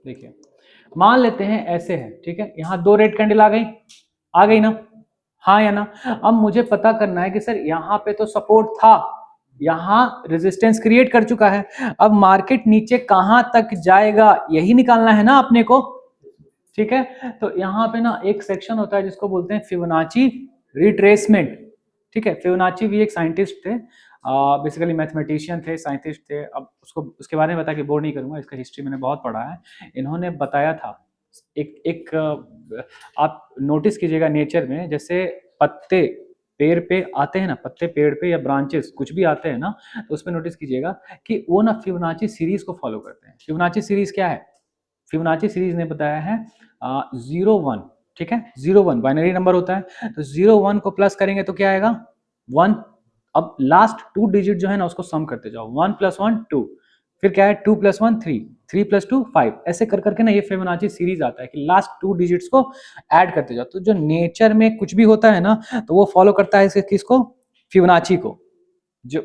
देखिए, मान लेते हैं ऐसे है, ठीक है, यहाँ दो रेड कैंडल आ गई ना, हाँ या ना। अब मुझे पता करना है कि सर यहाँ पे तो सपोर्ट था, यहाँ रेजिस्टेंस क्रिएट कर चुका है, अब मार्केट नीचे कहां तक जाएगा यही निकालना है ना अपने को, ठीक है। तो यहाँ पे ना एक सेक्शन होता है जिसको बोलते हैं फिबोनाची रिट्रेसमेंट, ठीक है। फिबोनाची भी एक साइंटिस्ट थे, बेसिकली मैथमेटिशियन थे, साइंटिस्ट थे। अब उसको उसके बारे में बता के बोर नहीं करूंगा, इसका हिस्ट्री मैंने बहुत पढ़ा है। इन्होंने बताया था एक एक आप नोटिस कीजिएगा नेचर में, जैसे पत्ते पेड़ पे आते हैं ना, पत्ते पेड़ पे या ब्रांचेस कुछ भी आते हैं ना, तो उसमें नोटिस कीजिएगा कि वो ना फिबोनाची सीरीज को फॉलो करते हैं। फिबोनाची सीरीज क्या है? फिबोनाची सीरीज ने बताया है 0 1, ठीक है, 0 1 बाइनरी नंबर होता है, तो 0 1 को प्लस करेंगे तो क्या आएगा 1। अब लास्ट 2 डिजिट जो है ना उसको सम करते जाओ, 1 + 1 2, फिर क्या है 2 + 1 3, 3 + 2 5, ऐसे कर करके ना ये फिबोनाची सीरीज आता है कि लास्ट 2 डिजिट्स को ऐड करते जाओ। तो जो नेचर में कुछ भी होता है ना तो वो फॉलो करता है किसको? फिबोनाची को। जो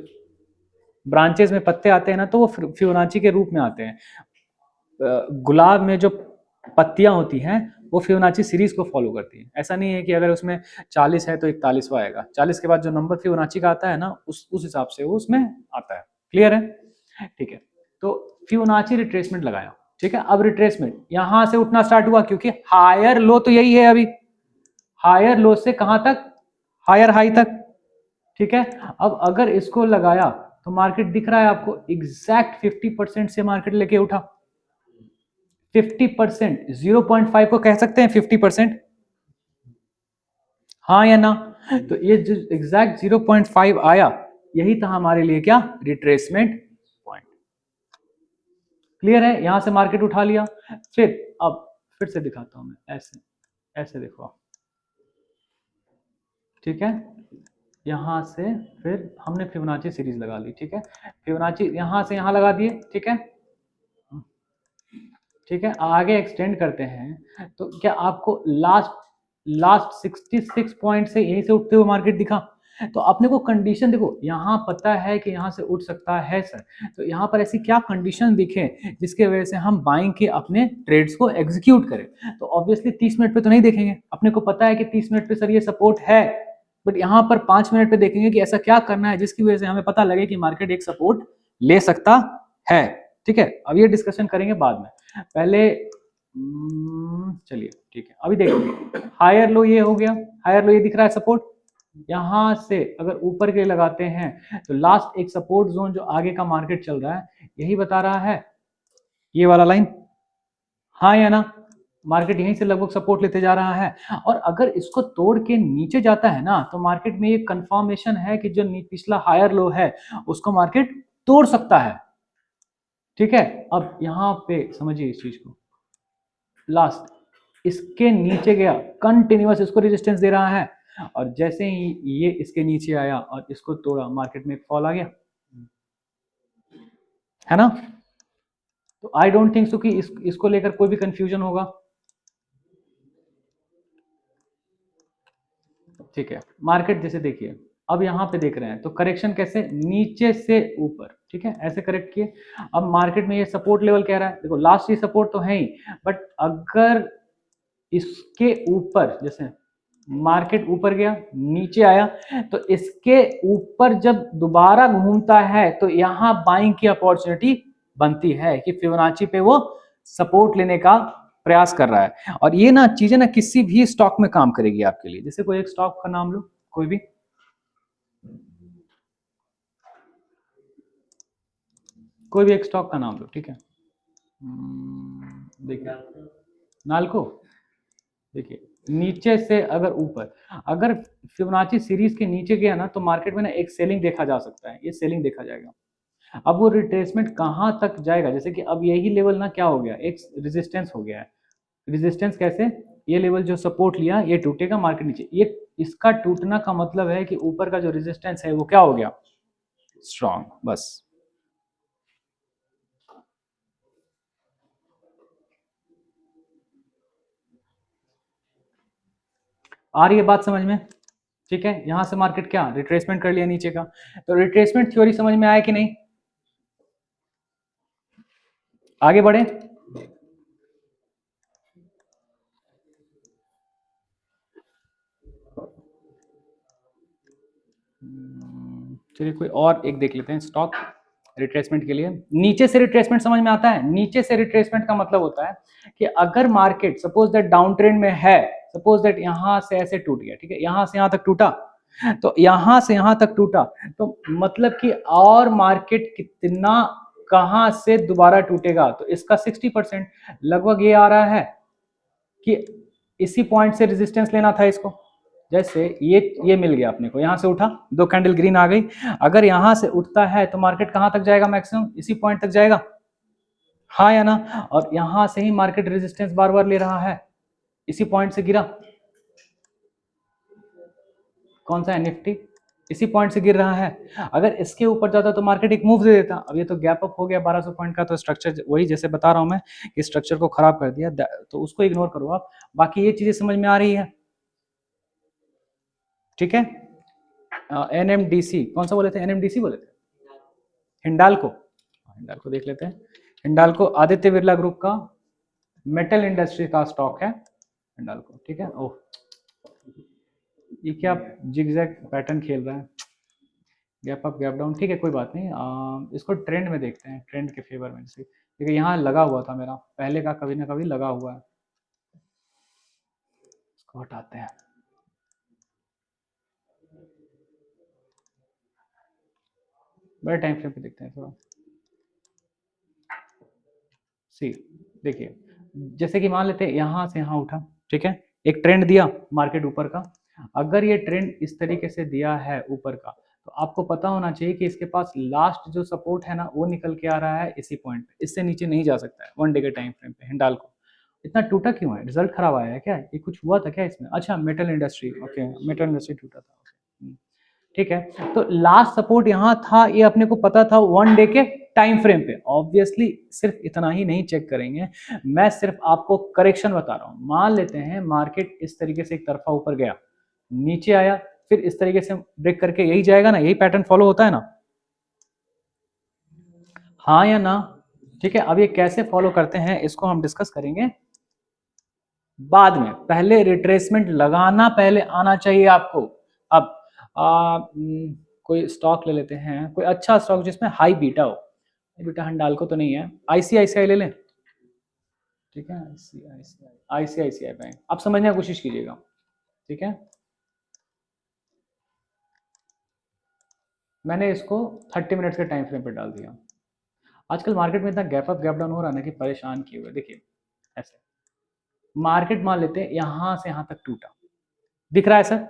ब्रांचेस में पत्ते आते हैं ना तो वो फिबोनाची के रूप में आते हैं। गुलाब में जो पत्तियां होती हैं वो फिबोनाची सीरीज को फॉलो करती है। ऐसा नहीं है कि अगर उसमें 40 है तो 41वां आएगा, 40 के बाद जो नंबर फिबोनाची का आता है ना उस हिसाब से वो उसमें आता है। क्लियर है? ठीक है, तो फिबोनाची रिट्रेसमेंट लगाया, ठीक है। अब रिट्रेसमेंट यहां से उठना स्टार्ट हुआ क्योंकि हायर लो तो यही है अभी, हायर लो से कहां तक? हायर हाई तक, ठीक है। अब अगर इसको लगाया तो मार्केट दिख रहा है आपको एग्जैक्ट 50% से मार्केट लेके उठा, 50%, 0.5 को कह सकते हैं 50%, हाँ या ना? तो ये जो एग्जैक्ट 0.5 आया यही था हमारे लिए क्या? Retracement point. क्लियर है? यहां से मार्केट उठा लिया, फिर अब फिर से दिखाता हूं मैं, ऐसे ऐसे देखो, ठीक है। यहां से फिर हमने फिबोनाची सीरीज लगा ली, ठीक है। फिबोनाची यहां से यहां लगा दिए, ठीक है, ठीक है। आगे एक्सटेंड करते हैं तो क्या आपको लास्ट लास्ट 66 पॉइंट से यहीं से उठते हुए मार्केट दिखा? तो अपने को कंडीशन देखो, यहाँ पता है कि यहाँ से उठ सकता है सर, तो यहाँ पर ऐसी क्या कंडीशन दिखे जिसके वजह से हम बाइंग के अपने ट्रेड्स को एग्जीक्यूट करें? तो ऑब्वियसली 30 मिनट पे तो नहीं देखेंगे, अपने को पता है कि 30 मिनट पे सर ये सपोर्ट है, बट यहाँ पर 5 मिनट पे देखेंगे कि ऐसा क्या करना है जिसकी वजह से हमें पता लगे कि मार्केट एक सपोर्ट ले सकता है, ठीक है। अब ये डिस्कशन करेंगे बाद में, पहले चलिए ठीक है। अभी देखिए हायर लो ये हो गया, हायर लो ये दिख रहा है सपोर्ट, यहां से अगर ऊपर के लगाते हैं तो लास्ट एक सपोर्ट जोन जो आगे का मार्केट चल रहा है यही बता रहा है ये वाला लाइन, हाँ या ना? मार्केट यहीं से लगभग सपोर्ट लेते जा रहा है, और अगर इसको तोड़ के नीचे जाता है ना तो मार्केट में ये कंफर्मेशन है कि जो पिछला हायर लो है उसको मार्केट तोड़ सकता है, ठीक है। अब यहां पे समझिए इस चीज को, लास्ट इसके नीचे गया, कंटिन्यूअस इसको रेजिस्टेंस दे रहा है, और जैसे ही ये इसके नीचे आया और इसको तोड़ा मार्केट में एक फॉल आ गया, है ना? तो आई डोंट थिंक सो कि इसको लेकर कोई भी कंफ्यूजन होगा, ठीक है। मार्केट जैसे देखिए अब यहाँ पे देख रहे हैं तो करेक्शन कैसे, नीचे से ऊपर, ठीक है, ऐसे करेक्ट किए। अब मार्केट में ये सपोर्ट लेवल कह रहा है, देखो लास्ट ये सपोर्ट तो है ही, बट अगर इसके ऊपर जैसे मार्केट ऊपर गया नीचे आया तो इसके ऊपर जब दोबारा घूमता है तो यहां बाइंग की अपॉर्चुनिटी बनती है कि फिबोनाची पे वो सपोर्ट लेने का प्रयास कर रहा है। और ये ना चीजें ना किसी भी स्टॉक में काम करेगी आपके लिए। जैसे कोई एक स्टॉक का नाम लो, कोई भी, कोई भी एक स्टॉक का नाम लो, ठीक है। देखिए नाल्को, देखिए नीचे से अगर ऊपर, अगर फिबोनाची सीरीज के नीचे गया ना तो मार्केट में ना एक सेलिंग देखा जा सकता है, ये सेलिंग देखा जाएगा। अब वो रिट्रेसमेंट कहां तक जाएगा, जैसे कि अब यही लेवल ना क्या हो गया, एक रेजिस्टेंस हो गया है। रेजिस्टेंस कैसे? ये लेवल जो सपोर्ट लिया ये टूटेगा मार्केट नीचे, ये इसका टूटना का मतलब है कि ऊपर का जो रेजिस्टेंस है वो क्या हो गया? स्ट्रांग, बस। आ रही है बात समझ में? ठीक है, यहां से मार्केट क्या रिट्रेसमेंट कर लिया नीचे का, तो रिट्रेसमेंट थ्योरी समझ में आया कि नहीं? आगे बढ़े। चलिए कोई और एक देख लेते हैं स्टॉक रिट्रेसमेंट के लिए। नीचे से रिट्रेसमेंट समझ में आता है? नीचे से रिट्रेसमेंट का मतलब होता है कि अगर market suppose that down trend में है, सपोज दैट यहां से ऐसे टूट गया, ठीक है, यहां से यहां तक टूटा, तो यहां से यहां तक टूटा, तो मतलब कि और मार्केट कितना कहां से दोबारा टूटेगा, तो इसका 60% लगभग ये आ रहा है कि इसी पॉइंट से रेजिस्टेंस लेना था इसको। जैसे ये मिल गया अपने को, यहां से उठा, दो कैंडल ग्रीन आ गई, अगर यहां से उठता है तो मार्केट कहां तक जाएगा? मैक्सिमम इसी पॉइंट तक जाएगा, हाँ या ना? और यहां से ही मार्केट रेजिस्टेंस बार बार ले रहा है, इसी पॉइंट से गिरा, कौन सा है? निफ्टी, इसी पॉइंट से गिर रहा है। अगर इसके ऊपर जाता तो मार्केट एक मूव दे देता। अब ये तो गैप अप हो गया 1200 पॉइंट का, तो स्ट्रक्चर वही जैसे बता रहा हूं मैं कि स्ट्रक्चर को खराब कर दिया, तो उसको इग्नोर करो आप। बाकी ये चीजें समझ में आ रही है, ठीक है। एनएमडीसी कौन सा बोले थे? एनएमडीसी बोले थे, हिंडाल्को। हिंडाल्को देख लेते हैं। हिंडाल्को आदित्य बिरला ग्रुप का मेटल इंडस्ट्री का स्टॉक है हिंडाल्को, ठीक है। ओह, ये क्या जिगजैग पैटर्न खेल रहा है, गैप अप गैप डाउन, ठीक है कोई बात नहीं। इसको ट्रेंड में देखते हैं, ट्रेंड के फेवर में। जैसे देखिए यहाँ लगा हुआ था मेरा पहले का, कभी ना कभी लगा हुआ है, इसको हटाते हैं। बड़े टाइम फ्रेम पे देखते हैं थोड़ा। सी देखिए, जैसे कि मान लेते हैं यहाँ से यहाँ उठा, ठीक है, एक ट्रेंड दिया मार्केट ऊपर का। अगर ये ट्रेंड इस तरीके से दिया है ऊपर का, तो आपको पता होना चाहिए कि इसके पास लास्ट जो सपोर्ट है ना, वो निकल के आ रहा है इसी पॉइंट पे, इससे नीचे नहीं जा सकता है वन डे के टाइम फ्रेम पे। हिंडाल्को इतना टूटा क्यों है? रिजल्ट खराब आया है क्या? ये कुछ हुआ था क्या इसमें? अच्छा, metal industry, okay, metal industry टूटा था, ठीक है। तो लास्ट सपोर्ट यहां था, ये अपने को पता था वन डे के टाइम फ्रेम पे। ऑब्वियसली सिर्फ इतना ही नहीं चेक करेंगे, मैं सिर्फ आपको करेक्शन बता रहा हूं। मान लेते हैं मार्केट इस तरीके से एक तरफा ऊपर गया, नीचे आया, फिर इस तरीके से ब्रेक करके यही जाएगा ना, यही पैटर्न फॉलो होता है ना, हाँ या ना? ठीक है, अब ये कैसे फॉलो करते हैं इसको हम डिस्कस करेंगे बाद में। पहले रिट्रेसमेंट लगाना पहले आना चाहिए आपको। अब कोई स्टॉक ले लेते हैं, कोई अच्छा स्टॉक जिसमें हाई बीटा हो। बीटा हिंडाल्को तो नहीं है, आईसीआईसीआई ले लें, ठीक है, आईसीआईसीआई बैंक। आप समझने की कोशिश कीजिएगा, ठीक है। मैंने इसको 30 मिनट्स के टाइम फ्रेम पे डाल दिया। आजकल मार्केट में इतना गैप अप गैप डाउन हो रहा है ना कि परेशान किए हुए। देखिए ऐसे मार्केट मान लेते हैं यहां से यहां तक टूटा, दिख रहा है सर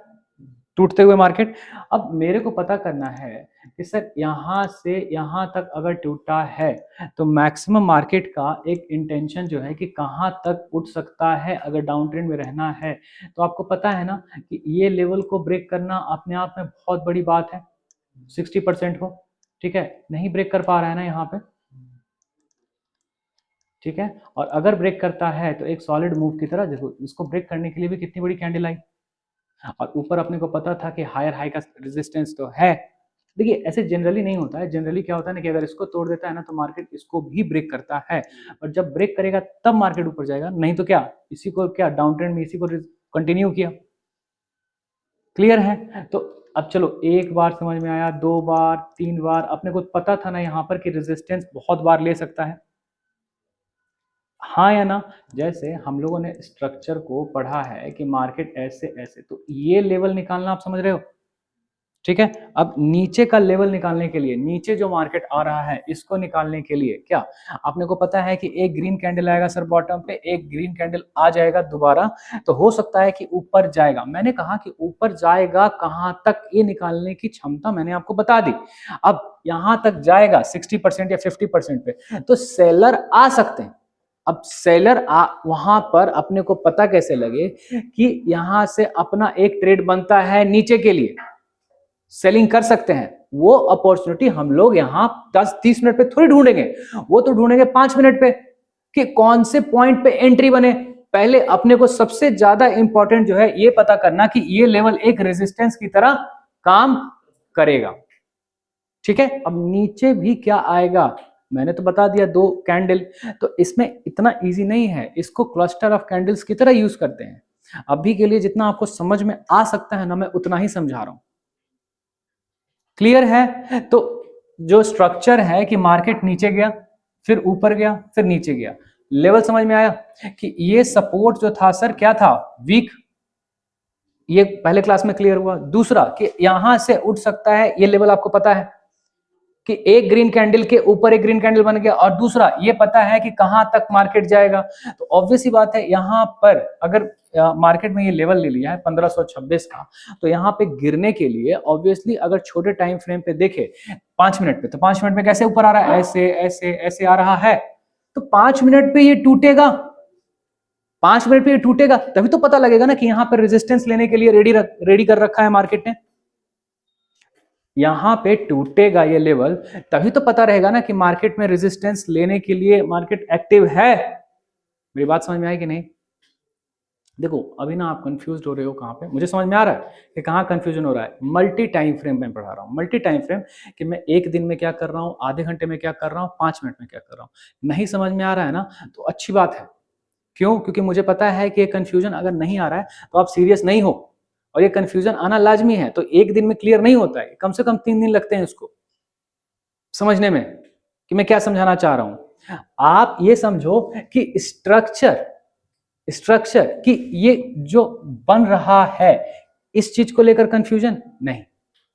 टूटते हुए मार्केट। अब मेरे को पता करना है कि सर यहां से यहां तक अगर टूटा है तो मैक्सिमम मार्केट का एक इंटेंशन जो है कि कहां तक उठ सकता है अगर डाउन ट्रेंड में रहना है। तो आपको पता है ना कि ये लेवल को ब्रेक करना अपने आप में बहुत बड़ी बात है। 60% हो, ठीक है, नहीं ब्रेक कर पा रहा है ना यहाँ पे, ठीक है। और अगर ब्रेक करता है तो एक सॉलिड मूव की तरह, देखो इसको ब्रेक करने के लिए भी कितनी बड़ी कैंडल आई, और ऊपर अपने को पता था कि हायर हाई का रेजिस्टेंस तो है। देखिए ऐसे जनरली नहीं होता है, जनरली क्या होता है ना कि अगर इसको तोड़ देता है ना तो मार्केट इसको भी ब्रेक करता है, और जब ब्रेक करेगा तब मार्केट ऊपर जाएगा, नहीं तो क्या इसी को क्या डाउन ट्रेंड में इसी को कंटिन्यू किया। क्लियर है? तो अब चलो एक बार समझ में आया, दो बार, तीन बार, अपने को पता था ना यहाँ पर कि रेजिस्टेंस बहुत बार ले सकता है, हाँ या ना? जैसे हम लोगों ने स्ट्रक्चर को पढ़ा है कि मार्केट ऐसे ऐसे, तो ये लेवल निकालना आप समझ रहे हो, ठीक है। अब नीचे का लेवल निकालने के लिए, नीचे जो मार्केट आ रहा है इसको निकालने के लिए क्या आपने को पता है कि एक ग्रीन कैंडल आएगा सर बॉटम पे, एक ग्रीन कैंडल आ जाएगा दोबारा, तो हो सकता है कि ऊपर जाएगा। मैंने कहा कि ऊपर जाएगा कहां तक, ये निकालने की क्षमता मैंने आपको बता दी। अब यहां तक जाएगा 60% या 50% पे, तो सेलर आ सकते हैं। अब सेलर वहां पर अपने को पता कैसे लगे कि यहां से अपना एक ट्रेड बनता है नीचे के लिए, सेलिंग कर सकते हैं, वो अपॉर्चुनिटी हम लोग यहां 10-30 मिनट पे थोड़ी ढूंढेंगे, वो तो ढूंढेंगे 5 मिनट पे कि कौन से पॉइंट पे एंट्री बने। पहले अपने को सबसे ज्यादा इंपॉर्टेंट जो है ये पता करना कि ये लेवल एक रेजिस्टेंस की तरह काम करेगा, ठीक है। अब नीचे भी क्या आएगा, मैंने तो बता दिया 2 कैंडल, तो इसमें इतना इजी नहीं है, इसको क्लस्टर ऑफ कैंडल्स की तरह यूज करते हैं। अभी के लिए जितना आपको समझ में आ सकता है ना, मैं उतना ही समझा रहा हूं। क्लियर है? तो जो स्ट्रक्चर है कि मार्केट नीचे गया, फिर ऊपर गया, फिर नीचे गया, लेवल समझ में आया कि ये सपोर्ट जो था सर क्या था, वीक, ये पहले क्लास में क्लियर हुआ। दूसरा कि यहां से उठ सकता है, ये लेवल आपको पता है कि एक ग्रीन कैंडल के ऊपर एक ग्रीन कैंडल बन गया, और दूसरा ये पता है कि कहां तक मार्केट जाएगा। तो ऑब्वियस ही बात है, यहां पर अगर मार्केट में ये लेवल ले लिया है 1526 का, तो यहाँ पे गिरने के लिए ऑब्वियसली अगर छोटे टाइम फ्रेम पे देखे 5 मिनट पे, तो 5 मिनट में कैसे ऊपर आ रहा है, ऐसे ऐसे ऐसे आ रहा है, तो 5 मिनट पे ये टूटेगा, 5 मिनट पे ये टूटेगा, तभी तो पता लगेगा ना कि यहाँ पर रेजिस्टेंस लेने के लिए रेडी कर रखा है मार्केट ने। यहां पे टूटेगा ये लेवल, तभी तो पता रहेगा ना कि मार्केट में रेजिस्टेंस लेने के लिए मार्केट एक्टिव है। मेरी बात समझ में आई कि नहीं? देखो अभी ना आप कंफ्यूज हो रहे हो कहां पे, मुझे समझ में आ रहा है कि कहां कंफ्यूजन हो रहा है। मल्टी टाइम फ्रेम में पढ़ा रहा हूं, मल्टी टाइम फ्रेम, कि मैं एक दिन में क्या कर रहा हूं, आधे घंटे में क्या कर रहा हूं, 5 मिनट में क्या कर रहा हूं। नहीं समझ में आ रहा है ना, तो अच्छी बात है। क्यों? क्योंकि मुझे पता है कि ये कंफ्यूजन अगर नहीं आ रहा है तो आप सीरियस नहीं हो, और ये कंफ्यूजन आना लाजमी है। तो एक दिन में क्लियर नहीं होता है, कम से कम 3 दिन लगते हैं उसको समझने में कि मैं क्या समझाना चाह रहा हूं। आप ये समझो कि स्ट्रक्चर स्ट्रक्चर कि ये जो बन रहा है, इस चीज को लेकर कंफ्यूजन नहीं।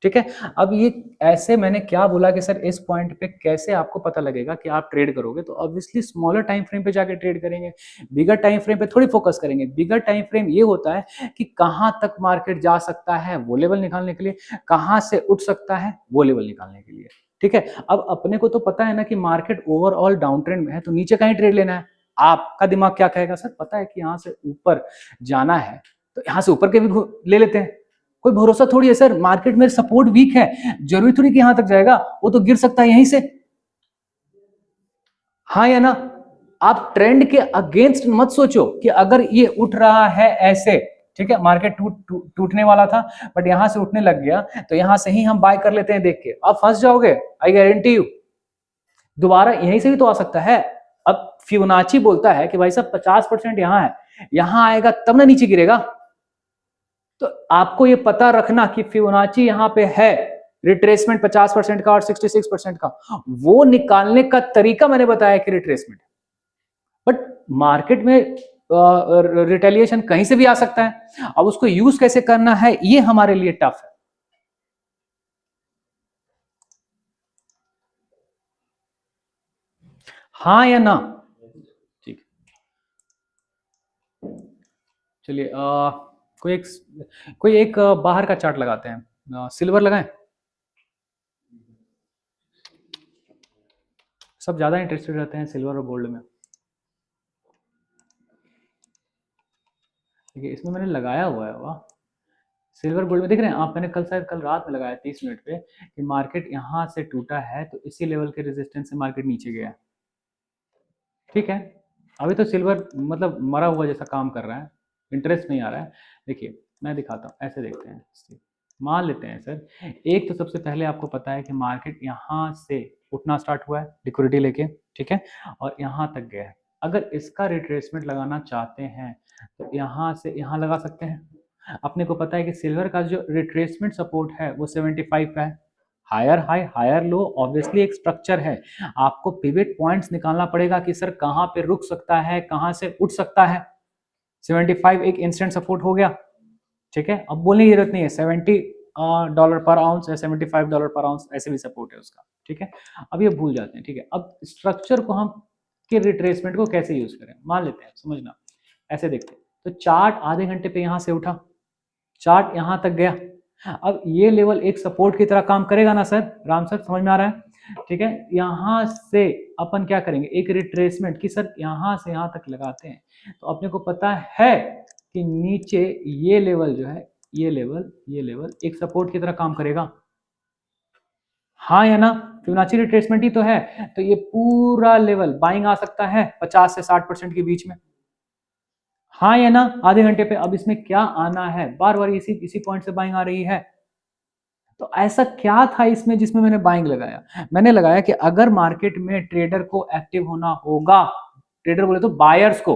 ठीक है, अब ये ऐसे मैंने क्या बोला कि सर इस पॉइंट पे कैसे आपको पता लगेगा कि आप ट्रेड करोगे, तो ऑब्वियसली स्मॉलर टाइम फ्रेम पे जाके ट्रेड करेंगे, बिगर टाइम फ्रेम पे थोड़ी फोकस करेंगे। बिगर टाइम फ्रेम ये होता है कि कहां तक मार्केट जा सकता है वो लेवल निकालने के लिए, कहां से उठ सकता है वो लेवल निकालने के लिए। ठीक है, अब अपने को तो पता है ना कि मार्केट ओवरऑल डाउन ट्रेंड में है, तो नीचे कहीं ट्रेड लेना है। आपका दिमाग क्या कहेगा, सर पता है कि यहां से ऊपर जाना है, तो यहां से ऊपर के भी ले लेते हैं। कोई भरोसा थोड़ी है सर, मार्केट में सपोर्ट वीक है, जरूरी थोड़ी कि यहां तक जाएगा, वो तो गिर सकता है यहीं से। हाँ या ना? आप ट्रेंड के अगेंस्ट मत सोचो कि अगर ये उठ रहा है ऐसे, ठीक है, मार्केट टूटने वाला था बट यहां से उठने लग गया, तो यहां से ही हम बाय कर लेते हैं देख के, आप फंस जाओगे, आई गारंटी यू। दोबारा यहीं से भी तो आ सकता है। अब फिबोनाची बोलता है कि भाई साहब 50% यहां है, यहां आएगा तब ना नीचे गिरेगा। तो आपको ये पता रखना कि फिबोनाची यहां पे है, रिट्रेसमेंट 50% का और 66% का, वो निकालने का तरीका मैंने बताया कि रिट्रेसमेंट। बट मार्केट में रिटेलिएशन कहीं से भी आ सकता है, अब उसको यूज कैसे करना है ये हमारे लिए टफ है। हाँ या ना? ठीक, चलिए कोई एक बाहर का चार्ट लगाते हैं, सिल्वर लगाएं। सब ज्यादा इंटरेस्टेड रहते हैं सिल्वर और गोल्ड में। देखिए इसमें मैंने लगाया हुआ है, वाह, सिल्वर गोल्ड में देख रहे हैं आप, मैंने कल शायद कल रात में लगाया 30 मिनट पे कि मार्केट यहां से टूटा है, तो इसी लेवल के रेजिस्टेंस से मार्केट नीचे गया है। ठीक है, अभी तो सिल्वर मतलब मरा हुआ जैसा काम कर रहा है, इंटरेस्ट नहीं आ रहा है। देखिए मैं दिखाता हूँ, ऐसे देखते हैं, मान लेते हैं सर, एक तो सबसे पहले आपको पता है कि मार्केट यहाँ से उठना स्टार्ट हुआ है लिक्विडिटी लेके, ठीक है, और यहाँ तक गया है। अगर इसका रिट्रेसमेंट लगाना चाहते हैं तो यहाँ से यहाँ लगा सकते हैं। अपने को पता है कि सिल्वर का जो रिट्रेसमेंट सपोर्ट है वो 75 का है। Higher high higher low obviously एक स्ट्रक्चर है, आपको पिवट पॉइंट्स निकालना पड़ेगा कि सर कहां पे रुक सकता है, कहां से उठ सकता है। 75 एक इंस्टेंट सपोर्ट हो गया, ठीक है, अब बोलने की जरूरत नहीं है, $70 पर आउंस या $75 पर आउंस ऐसे भी सपोर्ट है उसका। ठीक है, अब ये भूल जाते हैं। ठीक है, अब स्ट्रक्चर को हम के रिट्रेसमेंट को कैसे यूज करें, मान लेते हैं, समझना, ऐसे देखते हैं, तो चार्ट आधे घंटे पे यहां से उठा, चार्ट यहां तक गया, अब ये लेवल एक सपोर्ट की तरह काम करेगा ना सर, राम सर समझ में आ रहा है? ठीक है, यहां से अपन क्या करेंगे, एक रिट्रेसमेंट की सर यहां से यहां तक लगाते हैं, तो अपने को पता है कि नीचे ये लेवल जो है, ये लेवल एक सपोर्ट की तरह काम करेगा। हाँ या ना? फिबोनाची रिट्रेसमेंट ही तो है, तो ये पूरा लेवल बाइंग आ सकता है 50 से 60% के बीच में। हाँ या ना? आधे घंटे पे अब इसमें क्या आना है, बार बार इसी इसी पॉइंट से बाइंग आ रही है, तो ऐसा क्या था इसमें जिसमें मैंने बाइंग लगाया? मैंने लगाया कि अगर मार्केट में ट्रेडर को एक्टिव होना होगा, ट्रेडर बोले तो बायर्स को,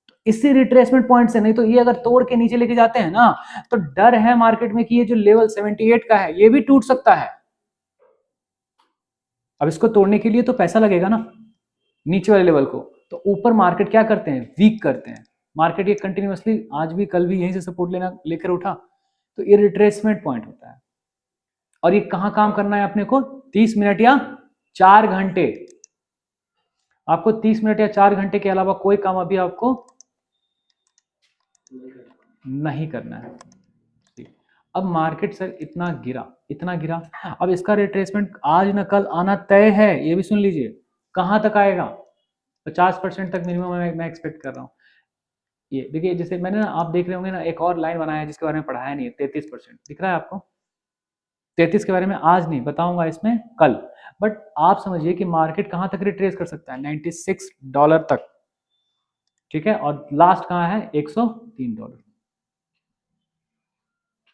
तो इसी रिट्रेसमेंट पॉइंट से, नहीं तो ये अगर तोड़ के नीचे लेके जाते हैं ना, तो डर है मार्केट में कि ये जो लेवल 78 का है ये भी टूट सकता है। अब इसको तोड़ने के लिए तो पैसा लगेगा ना नीचे वाले लेवल को, तो ऊपर मार्केट क्या करते हैं, वीक करते हैं। मार्केट ये कंटिन्यूअसली आज भी कल भी यहीं से सपोर्ट लेना लेकर उठा, तो ये रिट्रेसमेंट पॉइंट होता है। और ये कहां काम करना है अपने को, 30 मिनट या 4 घंटे। आपको 30 मिनट या 4 घंटे के अलावा कोई काम अभी आपको नहीं करना है। अब मार्केट सर इतना गिरा, इतना गिरा, अब इसका रिट्रेसमेंट आज न कल आना तय है, ये भी सुन लीजिए। कहां तक आएगा, 50% तक मिनिमम मैं एक्सपेक्ट कर रहा हूं। ये देखिए, जैसे मैंने ना, आप देख रहे होंगे ना, एक और लाइन बनाया है जिसके बारे में पढ़ाया नहीं है, 33% दिख रहा है आपको। 33 के बारे में आज नहीं बताऊंगा, इसमें कल। बट आप समझिए कि मार्केट कहां तक रिट्रेस कर सकता है, $96 तक, ठीक है। और लास्ट कहां है, $103।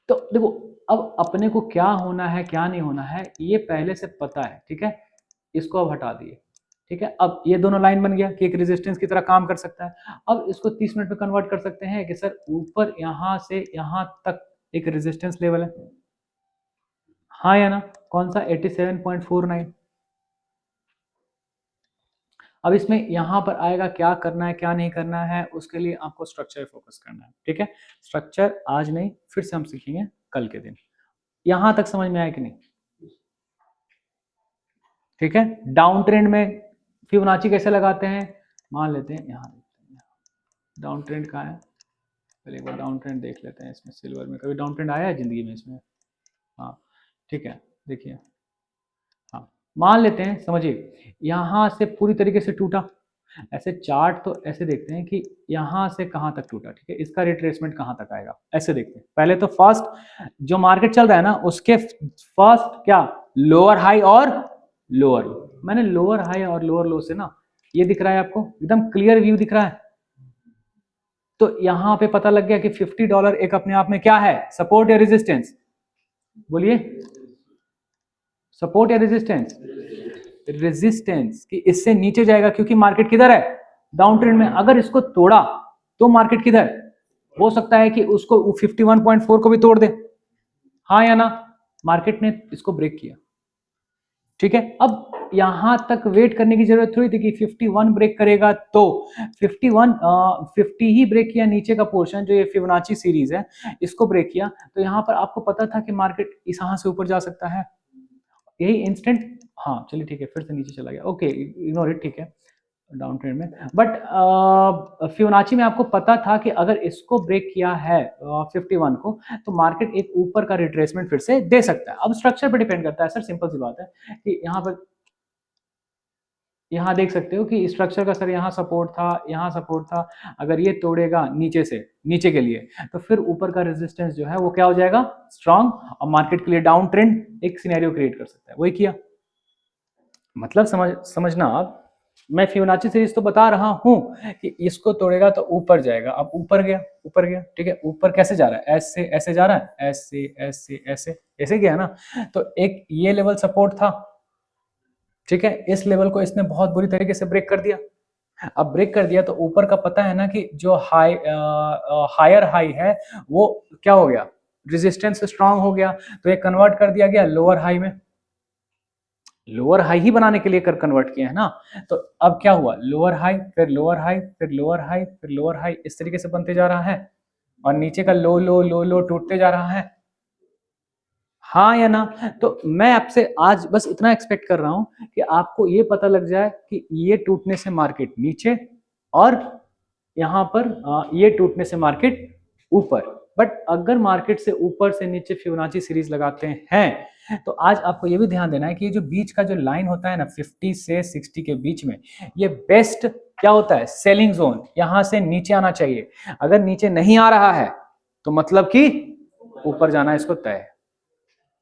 तो देखो, अब अपने को क्या होना है क्या नहीं होना है ये पहले से पता है, ठीक है। इसको अब हटा दिए, ठीक है। अब ये दोनों लाइन बन गया कि एक रेजिस्टेंस की तरह काम कर सकता है। अब इसको 30 मिनट में कन्वर्ट कर सकते हैं कि सर ऊपर यहां से यहां तक एक रेजिस्टेंस लेवल है, हाँ या ना, कौन सा, 87.49। अब इसमें यहां पर आएगा, क्या करना है क्या नहीं करना है, उसके लिए आपको स्ट्रक्चर फोकस करना है, ठीक है। स्ट्रक्चर आज नहीं, फिर से हम सीखेंगे कल के दिन। यहां तक समझ में आया कि नहीं, ठीक है। डाउन ट्रेंड में फिबोनाची कैसे लगाते हैं, मान लेते हैं यहाँ डाउन ट्रेंड कहाँ है, पहले एक बार डाउन ट्रेंड देख लेते हैं इसमें। सिल्वर में कभी डाउन ट्रेंड आया है जिंदगी में इसमें, हाँ ठीक है, देखिए, हाँ मान लेते हैं, समझिए यहाँ से पूरी तरीके से टूटा, ऐसे चार्ट तो ऐसे देखते हैं कि यहाँ से कहाँ तक टूटा, ठीक है, इसका रिट्रेसमेंट कहाँ तक आएगा, ऐसे देखते हैं। पहले तो फर्स्ट जो मार्केट चल रहा है ना, उसके फर्स्ट क्या, लोअर हाई और लोअर लो। मैंने लोअर हाई और लोअर लो से ना, ये दिख रहा है आपको, एकदम क्लियर व्यू दिख रहा है। तो यहां पे पता लग गया कि $50 एक अपने आप में क्या है, सपोर्ट या रेजिस्टेंस, बोलिए, सपोर्ट या रेजिस्टेंस, रेजिस्टेंस कि इससे नीचे जाएगा, क्योंकि मार्केट किधर है, डाउन ट्रेंड में। अगर इसको तोड़ा तो मार्केट किधर, हो सकता है कि उसको 51.4 को भी तोड़ दे, हाँ या ना। मार्केट ने इसको ब्रेक किया, ठीक है। अब यहां तक वेट करने की जरूरत थोड़ी थी कि 51 ब्रेक करेगा, तो 50 ही ब्रेक किया, नीचे का पोर्शन जो ये फिबोनाची सीरीज है इसको ब्रेक किया, तो यहां पर आपको पता था कि मार्केट इस यहां से ऊपर जा सकता है, यही इंस्टेंट, हाँ चलिए ठीक है, फिर से नीचे चला गया, ओके इग्नोर इट, ठीक है, डाउन ट्रेंड में। बट फिबोनाची में आपको पता था कि अगर इसको ब्रेक किया है 51 को, तो मार्केट एक ऊपर का रिट्रेसमेंट फिर से दे सकता है। अब स्ट्रक्चर पे डिपेंड करता है सर, सिंपल सी बात है कि यहाँ पर, यहाँ देख सकते हो कि स्ट्रक्चर का सर यहाँ सपोर्ट था, यहाँ सपोर्ट था, अगर ये तोड़ेगा नीचे से, नीचे के लिए, तो फिर ऊपर का रेजिस्टेंस जो है वो क्या हो जाएगा, स्ट्रांग, और मार्केट के लिए डाउन ट्रेंड एक सिनेरियो क्रिएट कर सकता है, वही किया। मतलब समझना आप, मैं फिबोनाची सीरीज तो बता रहा हूं कि इसको तोड़ेगा तो ऊपर जाएगा। अब ऊपर गया, ऊपर गया, ठीक है, ऊपर कैसे जा रहा है, ऐसे ऐसे जा रहा है, ऐसे ऐसे ऐसे ऐसे गया ना, तो एक ये लेवल सपोर्ट था, ठीक है, इस लेवल को इसने बहुत बुरी तरीके से ब्रेक कर दिया। अब ब्रेक कर दिया तो ऊपर का पता है ना कि जो हायर हाई है वो क्या हो गया, रेजिस्टेंस स्ट्रांग हो गया, तो ये कन्वर्ट कर दिया गया लोअर हाई में, लोअर हाई ही बनाने के लिए कर कन्वर्ट किया है ना। तो अब क्या हुआ, लोअर हाई, फिर लोअर हाई, फिर लोअर हाई, फिर लोअर हाई, इस तरीके से बनते जा रहा है, और नीचे का लो लो लो लो टूटते जा रहा है, हाँ या ना। तो मैं आपसे आज बस इतना एक्सपेक्ट कर रहा हूं कि आपको ये पता लग जाए कि ये टूटने से मार्केट नीचे, और यहां पर ये टूटने से मार्केट ऊपर। बट अगर मार्केट से ऊपर से नीचे फिबोनाची सीरीज लगाते हैं, तो आज आपको ये भी ध्यान देना है कि ये जो बीच का जो लाइन होता है ना 50 से 60 के बीच में, ये बेस्ट क्या होता है, सेलिंग जोन, यहां से नीचे आना चाहिए। अगर नीचे नहीं आ रहा है तो मतलब कि ऊपर जाना इसको तय है,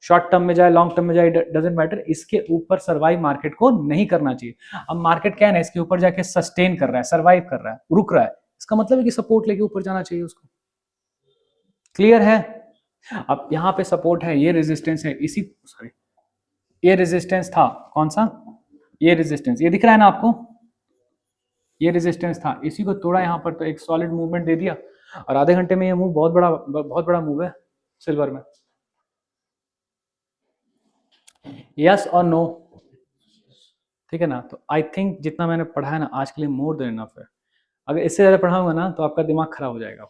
शॉर्ट टर्म में जाए लॉन्ग टर्म में जाए डजेंट मैटर, इसके ऊपर सर्वाइव मार्केट को नहीं करना चाहिए। अब मार्केट क्या है ना, इसके ऊपर जाके सस्टेन कर रहा है, सर्वाइव कर रहा है, रुक रहा है, इसका मतलब है कि सपोर्ट लेके ऊपर जाना चाहिए उसको, क्लियर है। अब यहाँ पे सपोर्ट है, ये रेजिस्टेंस है, इसी सॉरी ये रेजिस्टेंस था, कौन सा, ये रेजिस्टेंस, ये दिख रहा है ना आपको, ये रेजिस्टेंस था, इसी को तोड़ा यहाँ पर, तो एक सॉलिड मूवमेंट दे दिया, और आधे घंटे में ये मूव बहुत बड़ा मूव है सिल्वर में। यस और नो, ठीक है ना। तो आई थिंक जितना मैंने पढ़ा है ना आज के लिए मोर देन इनफ है। अगर इससे ज्यादा पढ़ाऊंगा ना तो आपका दिमाग खराब हो जाएगा।